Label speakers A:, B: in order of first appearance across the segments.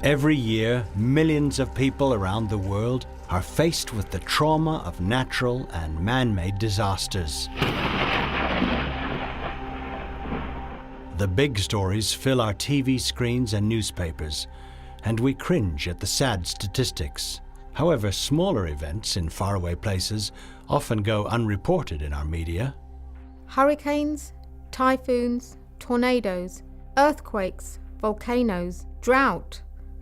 A: Every year, millions of people around the world are faced with the trauma of natural and man-made disasters. The big stories fill our TV screens and newspapers, and we cringe at the sad statistics. However, smaller events in faraway places often go unreported in our media.
B: Hurricanes, typhoons, tornadoes, earthquakes, volcanoes, drought,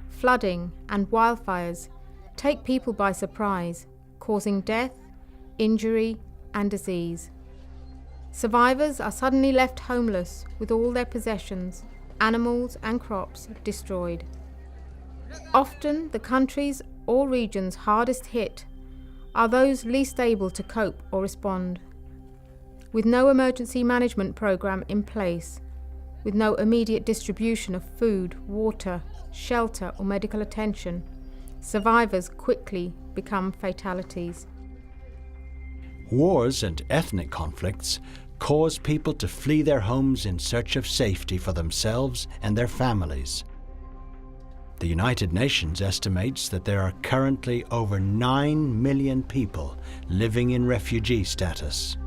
B: flooding and wildfires take people by surprise, causing death, injury and disease. Survivors are suddenly left homeless with all their possessions, animals and crops destroyed. Often the countries or regions hardest hit are those least able to cope or respond. With no emergency management program in place, with no immediate distribution of food, water, shelter or medical attention, survivors quickly become fatalities.
A: Wars and ethnic conflicts cause people to flee their homes in search of safety for themselves and their families. The United Nations estimates that there are currently over 9 million people living in refugee status.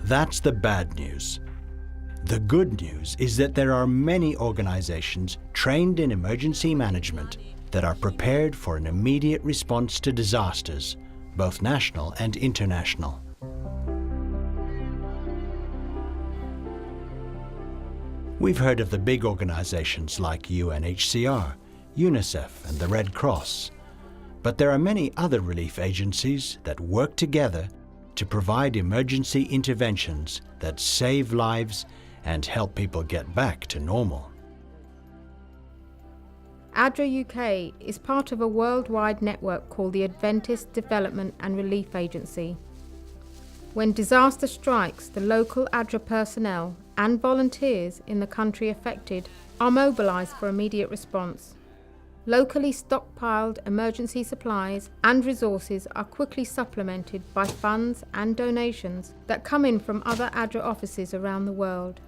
A: That's the bad news. The good news is that there are many organizations trained in emergency management that are prepared for an immediate response to disasters, both national and international. We've heard of the big organizations like UNHCR, UNICEF and the Red Cross, but there are many other relief agencies that work together to provide emergency interventions that save lives and help people get back to normal.
B: ADRA UK is part of a worldwide network called the Adventist Development and Relief Agency. When disaster strikes, the local ADRA personnel and volunteers in the country affected are mobilised for immediate response. Locally stockpiled emergency supplies and resources are quickly supplemented by funds and donations that come in from other ADRA offices around the world.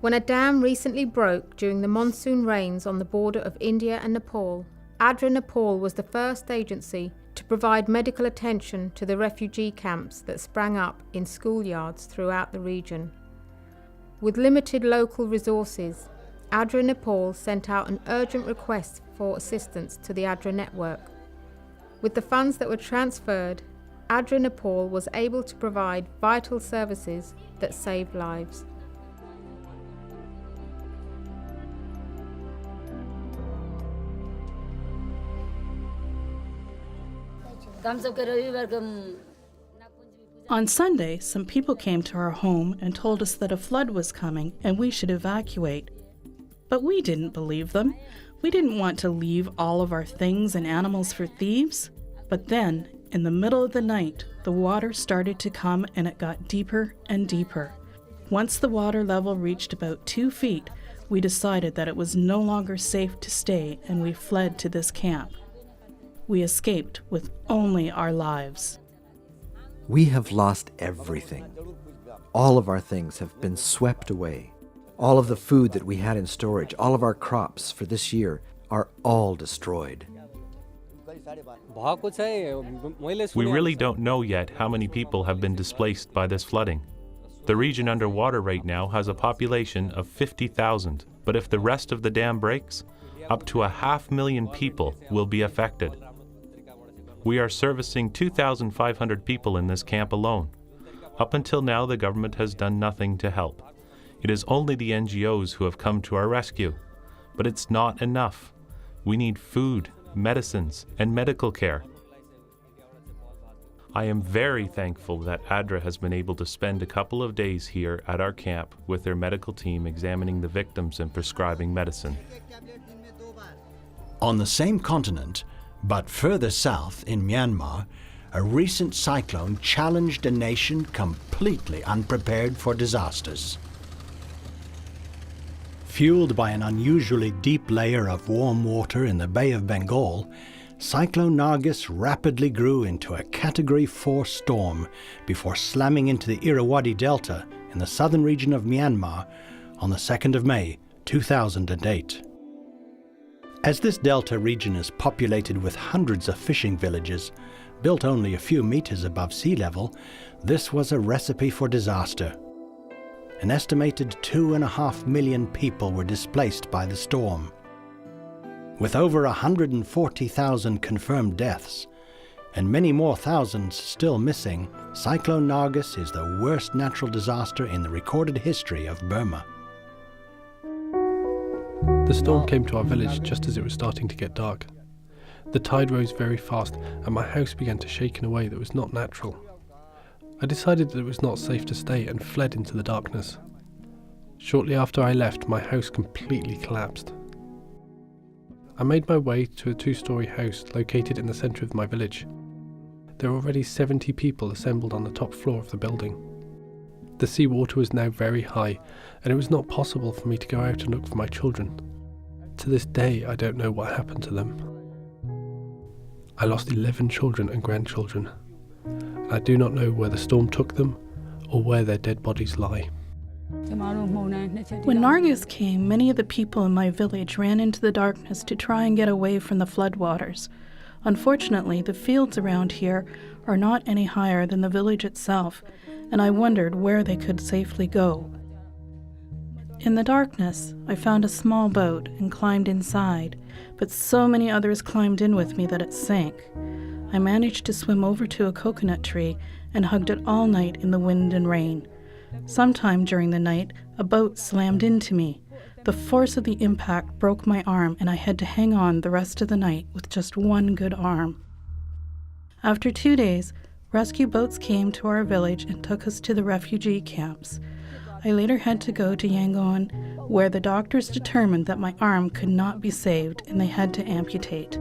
B: When a dam recently broke during the monsoon rains on the border of India and Nepal, ADRA Nepal was the first agency to provide medical attention to the refugee camps that sprang up in schoolyards throughout the region. With limited local resources, ADRA Nepal sent out an urgent request for assistance to the ADRA network. With the funds that were transferred, ADRA Nepal was able to provide vital services that saved lives.
C: On Sunday, some people came to our home and told us that a flood was coming and we should evacuate. But we didn't believe them. We didn't want to leave all of our things and animals for thieves. But then, in the middle of the night, the water started to come and it got deeper and deeper. Once the water level reached about 2 feet, we decided that it was no longer safe to stay and we fled to this camp. We escaped with only our lives.
D: We have lost everything. All of our things have been swept away. All of the food that we had in storage, all of our crops for this year are all destroyed.
E: We really don't know yet how many people have been displaced by this flooding. The region underwater right now has a population of 50,000, but if the rest of the dam breaks, up to 500,000 people will be affected. We are servicing 2,500 people in this camp alone. Up until now, the government has done nothing to help. It is only the NGOs who have come to our rescue. But it's not enough. We need food, medicines, and medical care. I am very thankful that ADRA has been able to spend a couple of days here at our camp with their medical team examining the victims and prescribing medicine.
A: On the same continent, but further south in Myanmar, a recent cyclone challenged a nation completely unprepared for disasters. Fueled by an unusually deep layer of warm water in the Bay of Bengal, Cyclone Nargis rapidly grew into a Category 4 storm before slamming into the Irrawaddy Delta in the southern region of Myanmar on the 2nd of May, 2008. As this delta region is populated with hundreds of fishing villages, built only a few meters above sea level, this was a recipe for disaster. An estimated 2.5 million people were displaced by the storm. With over 140,000 confirmed deaths, and many more thousands still missing, Cyclone Nargis is the worst natural disaster in the recorded history of Burma.
F: The storm came to our village just as it was starting to get dark. The tide rose very fast and my house began to shake in a way that was not natural. I decided that it was not safe to stay and fled into the darkness. Shortly after I left, my house completely collapsed. I made my way to a 2-story house located in the centre of my village. There were already 70 people assembled on the top floor of the building. The seawater was now very high, and it was not possible for me to go out and look for my children. To this day, I don't know what happened to them. I lost 11 children and grandchildren. I do not know where the storm took them or where their dead bodies lie.
C: When Nargis came, many of the people in my village ran into the darkness to try and get away from the floodwaters. Unfortunately, the fields around here are not any higher than the village itself, and I wondered where they could safely go. In the darkness, I found a small boat and climbed inside, but so many others climbed in with me that it sank. I managed to swim over to a coconut tree and hugged it all night in the wind and rain. Sometime during the night, a boat slammed into me. The force of the impact broke my arm, and I had to hang on the rest of the night with just one good arm. After 2 days, rescue boats came to our village and took us to the refugee camps. I later had to go to Yangon, where the doctors determined that my arm could not be saved and they had to amputate.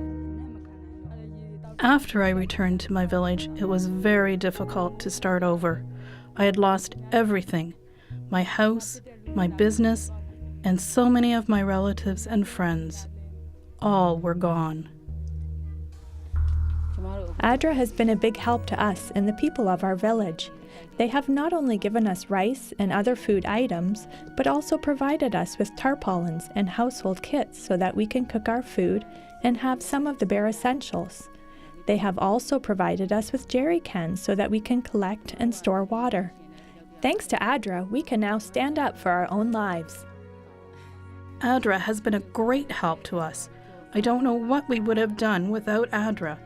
C: After I returned to my village, it was very difficult to start over. I had lost everything: my house, my business, and so many of my relatives and friends. All were gone.
G: ADRA has been a big help to us and the people of our village. They have not only given us rice and other food items, but also provided us with tarpaulins and household kits so that we can cook our food and have some of the bare essentials. They have also provided us with jerry cans so that we can collect and store water. Thanks to ADRA, we can now stand up for our own lives.
C: ADRA has been a great help to us. I don't know what we would have done without ADRA.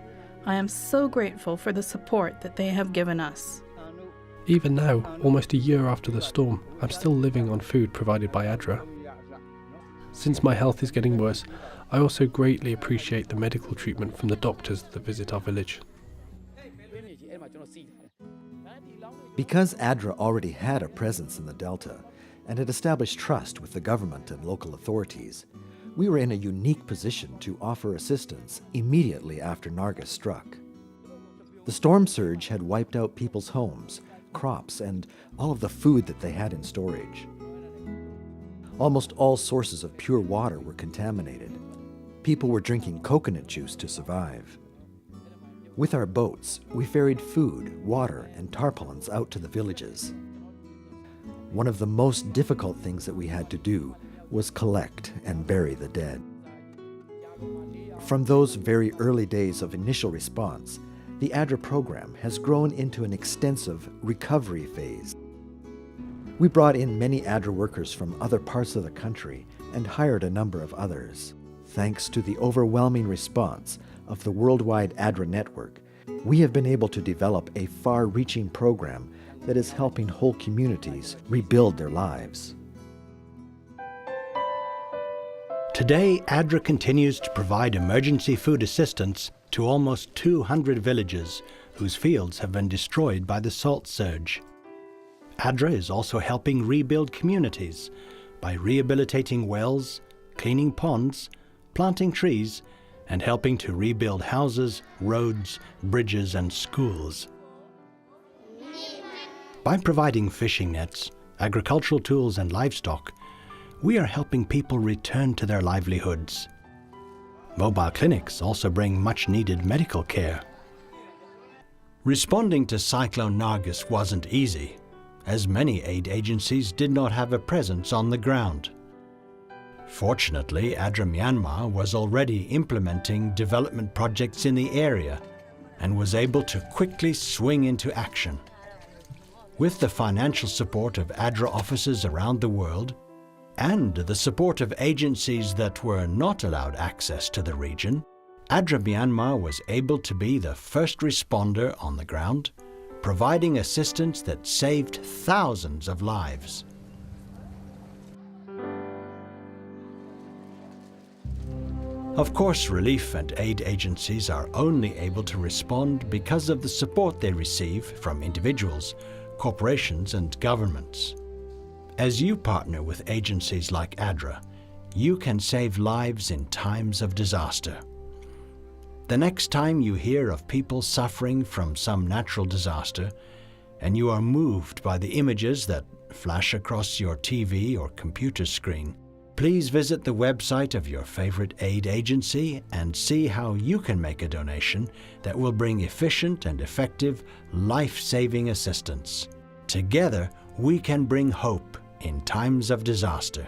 C: I am so grateful for the support that they have given us.
F: Even now, almost a year after the storm, I'm still living on food provided by ADRA. Since my health is getting worse, I also greatly appreciate the medical treatment from the doctors that visit our village.
D: Because ADRA already had a presence in the Delta and had established trust with the government and local authorities, we were in a unique position to offer assistance immediately after Nargis struck. The storm surge had wiped out people's homes, crops, and all of the food that they had in storage. Almost all sources of pure water were contaminated. People were drinking coconut juice to survive. With our boats, we ferried food, water, and tarpaulins out to the villages. One of the most difficult things that we had to do was collect and bury the dead. From those very early days of initial response, the ADRA program has grown into an extensive recovery phase. We brought in many ADRA workers from other parts of the country and hired a number of others. Thanks to the overwhelming response of the worldwide ADRA network, we have been able to develop a far-reaching program that is helping whole communities rebuild their lives.
A: Today, ADRA continues to provide emergency food assistance to almost 200 villages whose fields have been destroyed by the salt surge. ADRA is also helping rebuild communities by rehabilitating wells, cleaning ponds, planting trees, and helping to rebuild houses, roads, bridges, and schools. By providing fishing nets, agricultural tools, and livestock, we are helping people return to their livelihoods. Mobile clinics also bring much-needed medical care. Responding to Cyclone Nargis wasn't easy. as many aid agencies did not have a presence on the ground. Fortunately, ADRA Myanmar was already implementing development projects in the area and was able to quickly swing into action. With the financial support of ADRA offices around the world and the support of agencies that were not allowed access to the region, ADRA Myanmar was able to be the first responder on the ground, providing assistance that saved thousands of lives. Of course, relief and aid agencies are only able to respond because of the support they receive from individuals, corporations, and governments. As you partner with agencies like ADRA, you can save lives in times of disaster. The next time you hear of people suffering from some natural disaster, and you are moved by the images that flash across your TV or computer screen, please visit the website of your favorite aid agency and see how you can make a donation that will bring efficient and effective life-saving assistance. Together, we can bring hope in times of disaster.